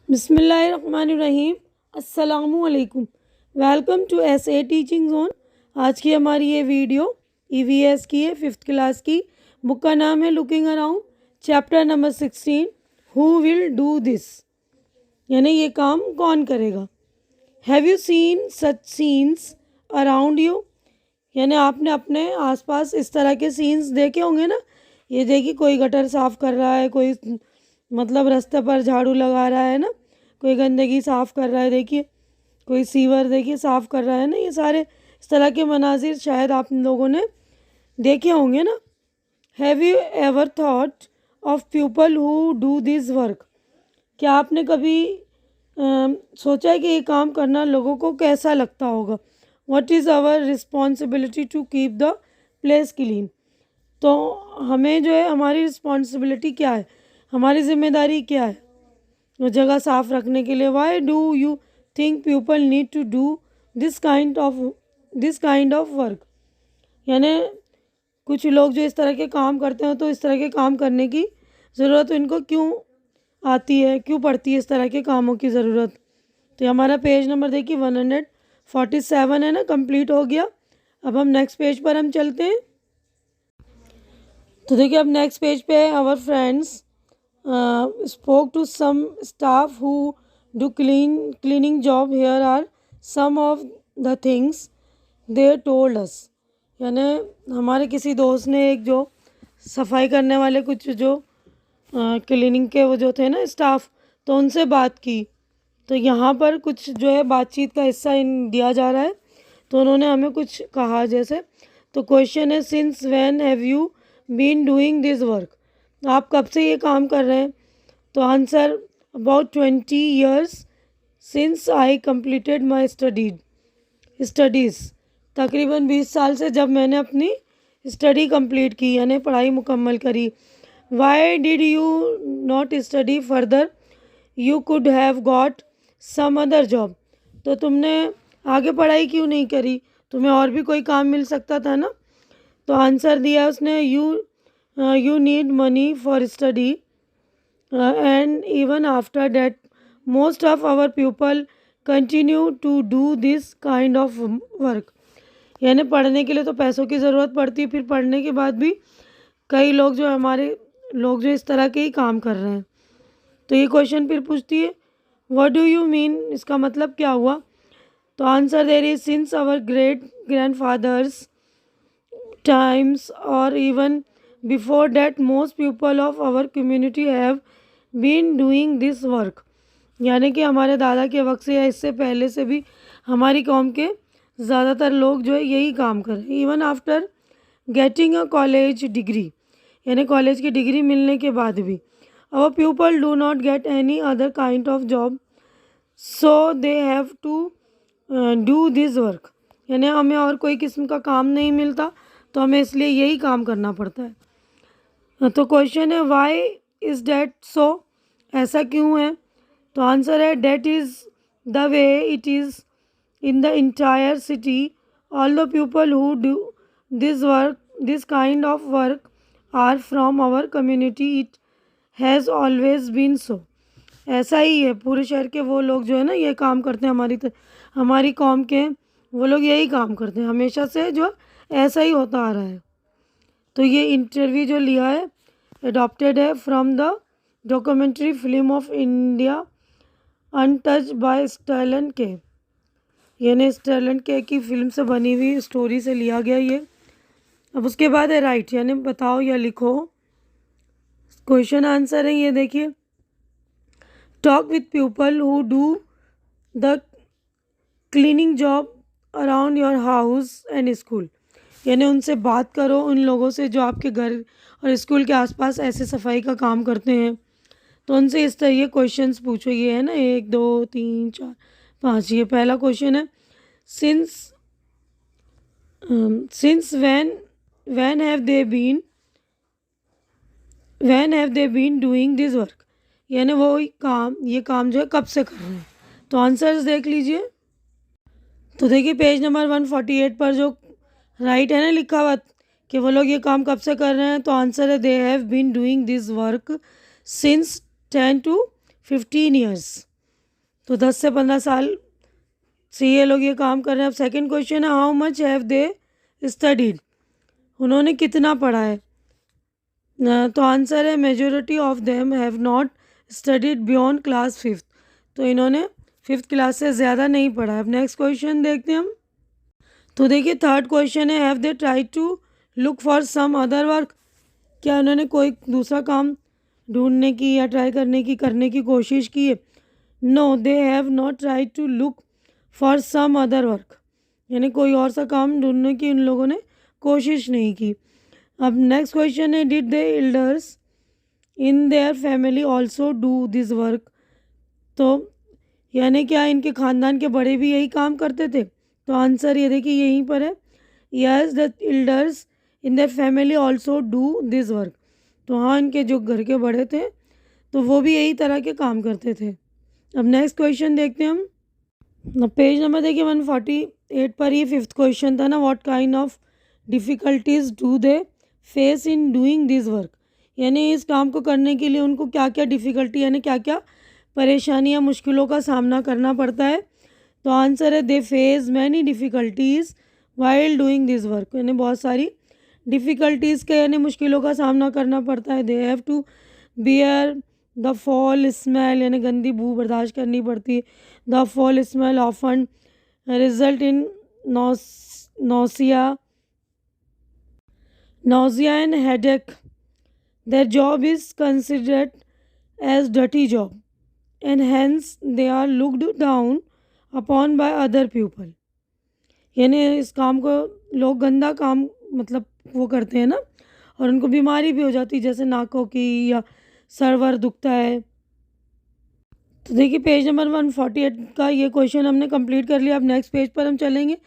बिस्मिल्लाहिर्रहमानिर्रहीम। अस्सलामुअलैकुम। Welcome to SA teaching zone. आज की हमारी ये वीडियो ईवीएस की है, 5th क्लास की। बुक का नाम है looking around, chapter number 16, who will do this, यानी ये काम कौन करेगा। Have you seen such scenes around you, यानी आपने अपने आसपास इस तरह के सीन्स देखे होंगे ना। ये देखिए, कोई गटर साफ़ कर रहा है, कोई मतलब रास्ते पर झाड़ू लगा रहा है ना, कोई गंदगी साफ़ कर रहा है, देखिए कोई सीवर देखिए साफ़ कर रहा है ना। ये सारे इस तरह के मनाजिर शायद आप लोगों ने देखे होंगे ना। Have you ever thought of people who do this work, क्या आपने कभी सोचा है कि ये काम करना लोगों को कैसा लगता होगा। What is our responsibility to keep the place clean, तो हमें जो है हमारी रिस्पॉन्सिबिलिटी क्या है, हमारी जिम्मेदारी क्या है वो जगह साफ़ रखने के लिए। Why do you think people need to do this kind of work, यानी कुछ लोग जो इस तरह के काम करते हैं, तो इस तरह के काम करने की ज़रूरत इनको क्यों आती है, क्यों पड़ती है इस तरह के कामों की ज़रूरत। तो ये हमारा पेज नंबर देखिए 147 है ना, कंप्लीट हो गया। अब हम नेक्स्ट पेज पर हम चलते हैं। तो देखिए अब नेक्स्ट पेज पे our friends spoke to some staff who do cleaning job, here are some of the things they told us, यानी हमारे किसी दोस्त ने एक जो सफाई करने वाले कुछ जो क्लीनिंग के वो जो थे ना स्टाफ, तो उनसे बात की। तो यहाँ पर कुछ जो है बातचीत का हिस्सा दिया जा रहा है, तो उन्होंने हमें कुछ कहा जैसे। तो क्वेश्चन है, since when have you been doing this work, आप कब से ये काम कर रहे हैं। तो answer, about 20 years since I completed my studies, तकरीबन 20 साल से जब मैंने अपनी स्टडी कंप्लीट की, यानी पढ़ाई मुकम्मल करी। Why did you not study further, you could have got some other job, तो तुमने आगे पढ़ाई क्यों नहीं करी, तुम्हें और भी कोई काम मिल सकता था ना। तो आंसर दिया उसने, you need money for study and even after that most of our people continue to do this kind of work, यानी पढ़ने के लिए तो पैसों की ज़रूरत पड़ती है, फिर पढ़ने के बाद भी कई लोग जो हमारे लोग जो इस तरह के ही काम कर रहे हैं। तो ये क्वेश्चन फिर पूछती है, व्हाट डू यू मीन, इसका मतलब क्या हुआ। तो answer there is, since our great grandfathers times or even before that most people of our community have been doing this work, यानी कि हमारे दादा के वक्त से या इससे पहले से भी हमारी कौम के ज़्यादातर लोग जो है यही काम कर रहे हैं। Even after getting a college degree, यानी कॉलेज की डिग्री मिलने के बाद भी our people do not get any other kind of job, so they have to do this work, यानी हमें और कोई किस्म का काम नहीं मिलता, तो हमें इसलिए यही काम करना पड़ता है। तो क्वेश्चन है, वाई इज़ डैट सो, ऐसा क्यों है। तो आंसर है, that is the way it is in the entire city, all the people who do this kind of work are from our community, it has always been so, ऐसा ही है, पूरे शहर के वो लोग जो है ना ये काम करते हैं, हमारी कौम के वो लोग यही काम करते हैं, हमेशा से जो ऐसा ही होता आ रहा है। तो ये इंटरव्यू जो लिया है अडॉप्टेड है from the documentary film of India untouched by Stalin K, यानी स्टर्लिन के की फिल्म से बनी हुई स्टोरी से लिया गया ये। अब उसके बाद है राइट, यानी बताओ या लिखो। क्वेश्चन आंसर है ये देखिए, talk with people who do the cleaning job around your house and school, यानी उनसे बात करो उन लोगों से जो आपके घर और स्कूल के आसपास ऐसे सफाई का काम करते हैं। तो उनसे इस तरह ये क्वेश्चंस पूछो, ये है ना 1 2 3 4 5। ये पहला क्वेश्चन है, since when have they been doing this work, यानी वो ये काम जो है कब से कर रहे हैं। तो आंसर्स देख लीजिए। तो देखिए पेज नंबर 148 पर जो राइट है ना लिखा हुआ कि वो लोग ये काम कब से कर रहे हैं। तो आंसर है, they have been doing this work since 10 to 15 years, तो 10 से 15 साल से ये लोग ये काम कर रहे हैं। अब सेकंड क्वेश्चन है, how much have they studied, उन्होंने कितना पढ़ा है। तो आंसर है majority of them have not studied beyond class 5th, तो इन्होंने 5th क्लास से ज़्यादा नहीं पढ़ा है। अब नेक्स्ट क्वेश्चन देखते हैं हम। तो देखिए थर्ड क्वेश्चन है, have they try to look for some other work, क्या उन्होंने कोई दूसरा काम ढूंढने की या ट्राई करने की कोशिश की है। No they have not try to look for some other work, यानी कोई और सा काम ढूंढने की उन लोगों ने कोशिश नहीं की। अब नेक्स्ट क्वेश्चन है, did they elders in their family also do this work, तो यानी क्या इनके ख़ानदान के बड़े भी यही काम करते थे। तो आंसर ये देखिए यहीं पर है, yes the elders in the family also do this work, तो हाँ इनके जो घर के बड़े थे तो वो भी यही तरह के काम करते थे। अब नेक्स्ट क्वेश्चन देखते हैं हम। पेज नंबर देखिए 148 पर ये 5th क्वेश्चन था ना, what kind of difficulties do they face in doing this work, यानी इस काम को करने के लिए उनको क्या क्या डिफ़िकल्टी यानी क्या क्या परेशानियाँ मुश्किलों का सामना करना पड़ता है। तो आंसर है they face many difficulties while doing this work, यानी बहुत सारी डिफ़िकल्टीज़ के यानी मुश्किलों का सामना करना पड़ता है। They have to bear the foul smell, यानी गंदी बू बर्दाश्त करनी पड़ती है। The foul smell often result in nausea and headache, their job is considered as dirty job and hence they are looked down upon by other people, यानी इस काम को लोग गंदा काम मतलब वो करते हैं ना, और उनको बीमारी भी हो जाती है जैसे नाकों की या सर वर दुखता है। तो देखिए पेज नंबर 148 का ये क्वेश्चन हमने कंप्लीट कर लिया। अब नेक्स्ट पेज पर हम चलेंगे,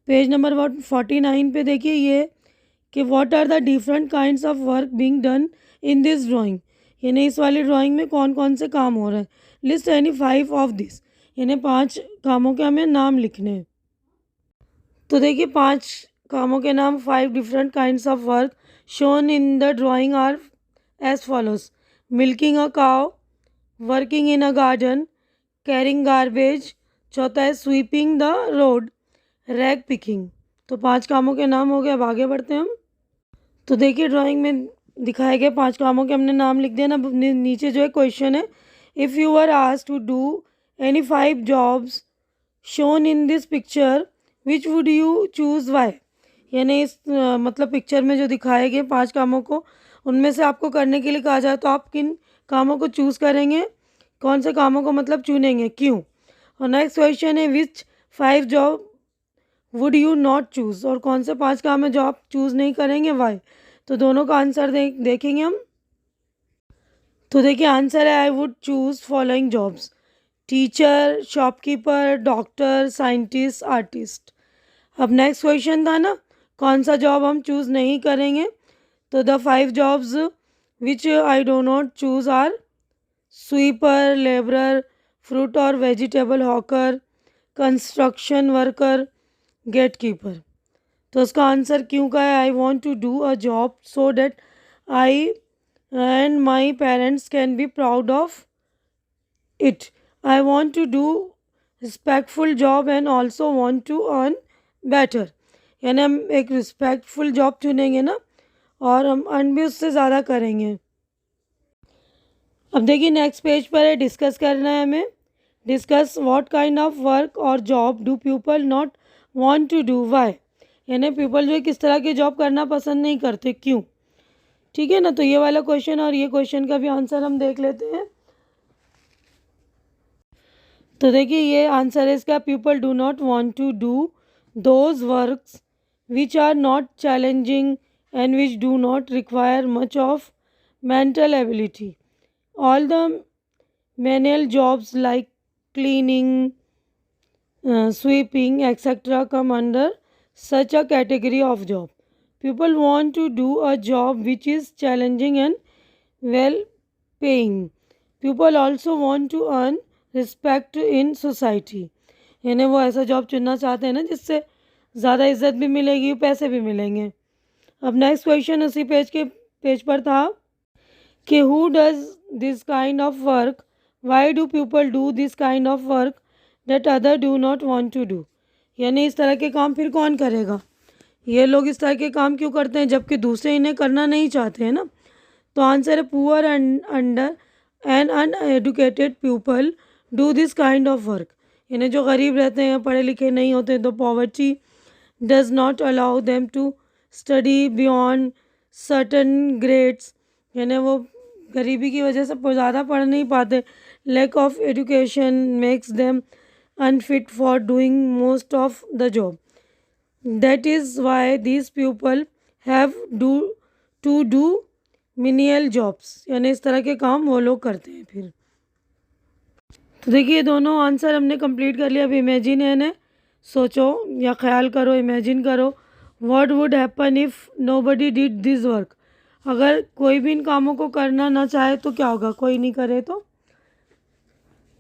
पेज नंबर 149 पे देखिए ये कि what are the different kinds of work being done in this drawing, यानी इस वाली ड्राइंग में कौन कौन से काम हो रहे हैं। लिस्ट एनी 5 ऑफ दिस, यानी 5 कामों के हमें नाम लिखने हैं। तो देखिए 5 कामों के नाम, 5 different kinds of work shown in the drawing are as follows, milking a cow, working in a garden, carrying garbage, चौथा है sweeping the road, rag picking. तो 5 कामों के नाम हो गए। अब आगे बढ़ते हैं हम। तो देखिए ड्राइंग में दिखाए गए 5 कामों के हमने नाम लिख दिया ना। नीचे जो है क्वेश्चन है, if you are asked to do any 5 jobs shown in this picture which would you choose why, यानी इस मतलब पिक्चर में जो दिखाए गए 5 कामों को उनमें से आपको करने के लिए कहा जाए तो आप किन कामों को चूज़ करेंगे, कौन से कामों को मतलब चुनेंगे, क्यों। और नेक्स्ट क्वेश्चन है, विच 5 job would you not choose, और कौन से 5 काम है जो आप चूज़ नहीं करेंगे, वाई। तो दोनों का आंसर देखेंगे हम। तो देखिए आंसर है, I would choose following jobs, teacher, shopkeeper, doctor, scientist, artist. अब नेक्स्ट क्वेश्चन था ना, कौन सा जॉब हम चूज़ नहीं करेंगे। तो the 5 jobs which I do not choose are sweeper, labourer, fruit और vegetable hawker, construction worker, gate keeper. तो उसका आंसर क्यों का है, I want to do a job so that I and my parents can be proud of it, I want to do respectful job and also want to earn better, यानी हम एक respectful job चुनेंगे ना और हम earn भी उससे ज़्यादा करेंगे। अब देखिए नेक्स्ट पेज पर है, डिस्कस करना है हमें। Discuss what kind of work और job do people not want to do, why, यानी पीपल जो है किस तरह की जॉब करना पसंद नहीं करते, क्यों। ठीक है ना, तो ये वाला क्वेश्चन और ये क्वेश्चन का भी आंसर हम देख लेते हैं। तो देखिए ये आंसर है इसका, people do not want to do those works which are not challenging and which do not require much of mental ability, all the manual jobs like cleaning, sweeping, etc. come under such a category of job. People want to do a job which is challenging and well paying. People also want to earn respect in society. यानी वो ऐसा job चुनना चाहते हैं ना जिससे ज़्यादा इज्जत भी मिलेगी, पैसे भी मिलेंगे। अब नेक्स्ट क्वेश्चन उसी पेज पर था कि who does this kind of work why do people do this kind of work that other do not want to do. यानी इस तरह के काम फिर कौन करेगा, ये लोग इस तरह के काम क्यों करते हैं जबकि दूसरे इन्हें करना नहीं चाहते हैं ना। तो आंसर है poor under an uneducated people do this kind of work. यानी जो गरीब रहते हैं, पढ़े लिखे नहीं होते, तो poverty does not allow them to study beyond certain grades. यानी वो गरीबी की वजह से ज़्यादा पढ़ नहीं पाते। Lack of education makes them unfit for doing most of the job. That is why these people have to do menial jobs. यानी इस तरह के काम वो लोग करते हैं फिर। तो देखिए दोनों आंसर हमने कंप्लीट कर लिया। अब इमेजिन यानी सोचो या ख्याल करो, इमेजिन करो, what would happen if nobody did this work. अगर कोई भी इन कामों को करना ना चाहे तो क्या होगा, कोई नहीं करे तो।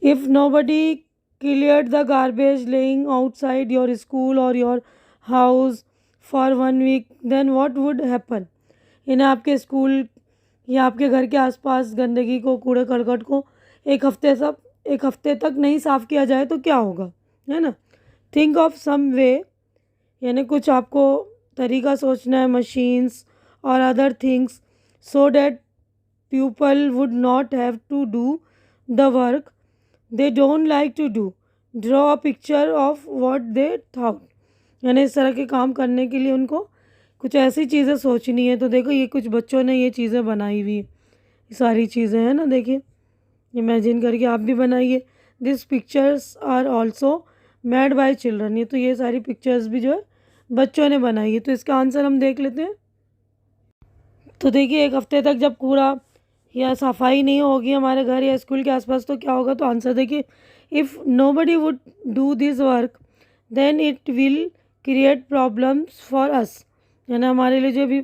If nobody cleared the garbage laying outside your school or your house for 1 week, then what would happen। इन्हें आपके स्कूल या आपके घर के आसपास गंदगी को, कूड़े करकट को एक हफ्ते तक नहीं साफ़ किया जाए तो क्या होगा, है ना। थिंक ऑफ सम वे, यानी कुछ आपको तरीका सोचना है, मशीन्स और other things, so that people would not have to do the work they don't like to do. Draw a picture of what they thought. यानी इस तरह के काम करने के लिए उनको कुछ ऐसी चीज़ें सोचनी है। तो देखो ये कुछ बच्चों ने ये चीज़ें बनाई हुई, ये सारी चीज़ें हैं ना, देखिए इमेजिन करके आप भी बनाइए। This pictures are also made by children. ये तो ये सारी पिक्चर्स भी जो है बच्चों ने बनाई है। तो इसका आंसर हम देख लेते हैं। तो देखिए एक हफ्ते तक जब कूड़ा या सफाई नहीं होगी हमारे घर या स्कूल के आसपास तो क्या होगा। तो आंसर देखिए, if nobody would do this work then it will create problems for us. यानी हमारे लिए जो भी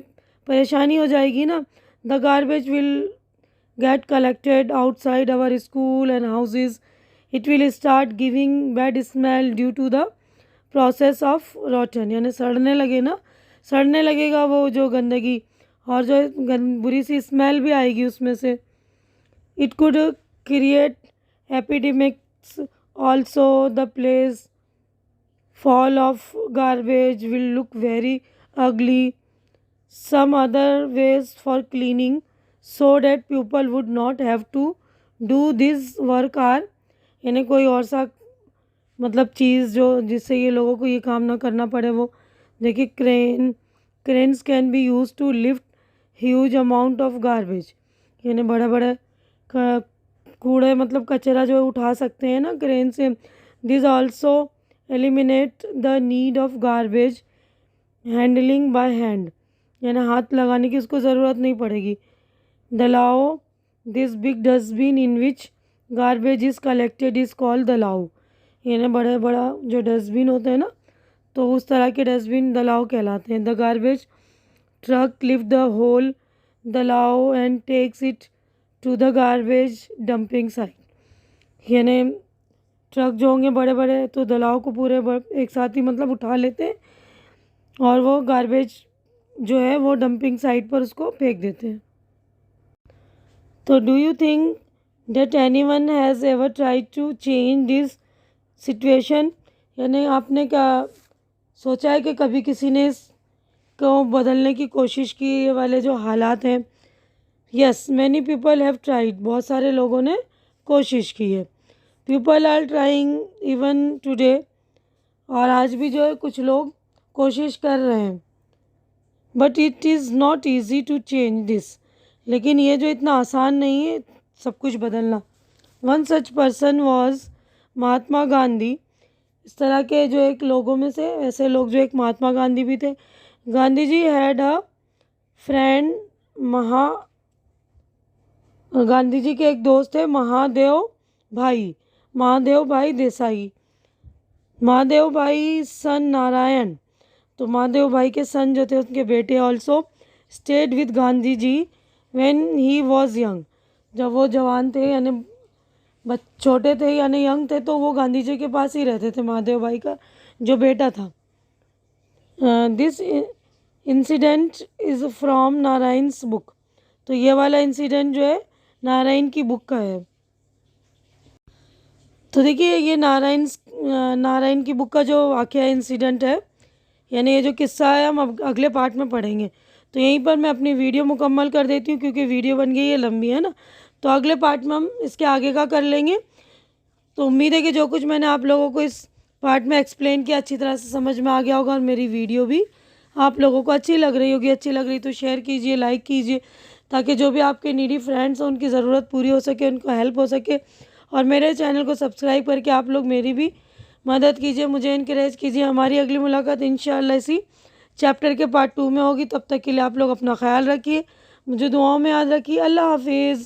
परेशानी हो जाएगी ना। The garbage will get collected outside our school and houses. It will start giving bad smell due to the process of rotten. यानी सड़ने लगे ना, सड़ने लगेगा वो जो गंदगी, और जो बुरी सी स्मेल भी आएगी उसमें से। It could create epidemics also. The place full of garbage will look very ugly. Some other ways for cleaning so that people would not have to do this work are. यानी कोई और सा मतलब चीज़ जो जिससे ये लोगों को ये काम ना करना पड़े वो। देखिए cranes can be use to lift huge amount of garbage. यानी बड़े बड़े कूड़े मतलब कचरा जो उठा सकते हैं ना क्रेन से। This also eliminate the need of garbage handling by hand. यानी हाथ लगाने की उसको ज़रूरत नहीं पड़ेगी। दलाओ, this big dustbin in which garbage is collected is called दलाओ। यानी बड़ा जो डस्टबिन होते हैं ना, तो उस तरह के डस्टबिन दलाओ कहलाते हैं। The garbage truck lift the whole दलाओ and takes it to the garbage dumping site. यानी ट्रक जो होंगे बड़े बड़े तो दलाओ को पूरे एक साथ ही मतलब उठा लेते हैं और वो गार्बेज जो है वो डंपिंग साइट पर उसको फेंक देते हैं। तो do you think that anyone has ever tried to change this situation. यानी आपने क्या सोचा है कि कभी किसी ने इसको बदलने की कोशिश की, ये वाले जो हालात हैं। Yes, many people have tried. बहुत सारे लोगों ने कोशिश की है। People are trying even today. और आज भी जो है कुछ लोग कोशिश कर रहे हैं। But it is not easy to change this. लेकिन ये जो इतना आसान नहीं है सब कुछ बदलना। One such person was Mahatma Gandhi. इस तरह के जो एक लोगों में से ऐसे लोग जो एक महात्मा गांधी भी थे। Gandhi ji had a friend Gandhi ji के एक दोस्त थे महादेव भाई देसाई। महादेव भाई सन नारायण। तो महादेव भाई के सन जो थे उनके बेटे also stayed with Gandhi ji when he was young. जब वो जवान थे यानी छोटे थे यानी यंग थे तो वो गांधी जी के पास ही रहते थे, महादेव भाई का जो बेटा था। This incident is from Narayan's book. तो ये वाला इंसिडेंट जो है नारायण की बुक का है। तो देखिए ये नारायण की बुक का जो वाक़या इंसिडेंट है, यानी ये जो किस्सा है, हम अब अगले पार्ट में पढ़ेंगे। तो यहीं पर मैं अपनी वीडियो मुकम्मल कर देती हूँ, क्योंकि वीडियो बन गई है लंबी, है ना। तो अगले पार्ट में हम इसके आगे का कर लेंगे। तो उम्मीद है कि जो कुछ मैंने आप लोगों को इस पार्ट में एक्सप्लेन किया अच्छी तरह से समझ में आ गया होगा, और मेरी वीडियो भी आप लोगों को अच्छी लग रही होगी। अच्छी लग रही तो शेयर कीजिए, लाइक कीजिए, ताकि जो भी आपके नीडी फ्रेंड्स हैं उनकी ज़रूरत पूरी हो सके, उनको हेल्प हो सके। और मेरे चैनल को सब्सक्राइब करके आप लोग मेरी भी मदद कीजिए, मुझे इनकरेज कीजिए। हमारी अगली मुलाकात इंशाअल्लाह इसी चैप्टर के पार्ट 2 में होगी। तब तक के लिए आप लोग अपना ख्याल रखिए, मुझे दुआओं में याद रखिए। अल्लाह हाफिज़।